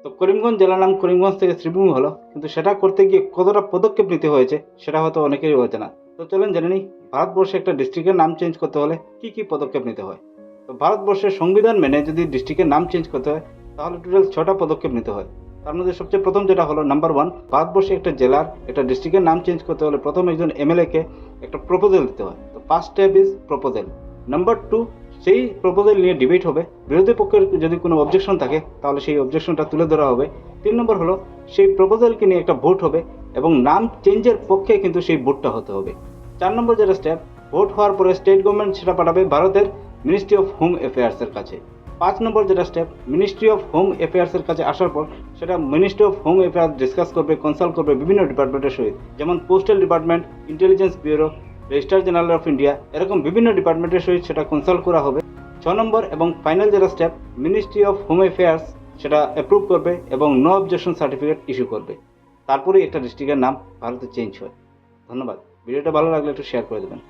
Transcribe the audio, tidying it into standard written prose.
তো করিমগঞ্জ জেলার নাম করিমগঞ্জ থেকে শ্রীভূমি হলো, কিন্তু সেটা করতে গিয়ে কতটা পদক্ষেপ নিতে হয়েছে সেটা হয়তো অনেকেরই অজানা। তো চলেন জেনে নিই ভারতবর্ষে একটা ডিস্ট্রিক্টের নাম চেঞ্জ করতে হলে কি কি পদক্ষেপ নিতে হয়। তো ভারতবর্ষের সংবিধান মেনে যদি ডিস্ট্রিক্টের নাম চেঞ্জ করতে হয় তাহলে টোটাল 6টা পদক্ষেপ নিতে হয়। তার মধ্যে সবচেয়ে প্রথম যেটা হলো নাম্বার 1, ভারতবর্ষে একটা জেলার একটা ডিস্ট্রিক্টের নাম চেঞ্জ করতে হলে প্রথম একজন এমএলএ কে একটা প্রপোজাল দিতে হয়। তো first step is proposal. Number 2, সেই প্রপোজাল নিয়ে ডিবেট হবে, বিরোধী পক্ষের যদি কোনো অবজেকশন থাকে তাহলে সেই অবজেকশনটা তুলে ধরা হবে। 3 নম্বর হলো সেই প্রপোজালকে নিয়ে একটা ভোট হবে এবং নাম চেঞ্জের পক্ষে কিন্তু সেই ভোটটা হতে হবে। 4 নম্বর যেটা স্টেপ, ভোট হওয়ার পরে স্টেট গভর্নমেন্ট সেটা পাঠাবে ভারতের মিনিস্ট্রি অফ হোম অ্যাফেয়ার্স এর কাছে। 5 নম্বর যেটা step, ministry of home affairs এর কাছে আসার পর সেটা ministry of home affairs discuss করবে, কনসাল্ট করবে বিভিন্ন ডিপার্টমেন্টের সহিত, যেমন postal department, intelligence bureau, registrar general of India, এরকম বিভিন্ন ডিপার্টমেন্টের সহিত সেটা কনসাল্ট করা হবে। 6 নম্বর এবং ফাইনাল যেটা step, ministry of home affairs সেটা অ্যাপ্রুভ করবে এবং নো অবজেকশন সার্টিফিকেট ইস্যু করবে। তারপরেই একটা ডিস্ট্রিক্টের নাম ভারতে চেঞ্জ হয়। ধন্যবাদ। ভিডিওটা ভালো লাগলে একটু শেয়ার করে দেবেন।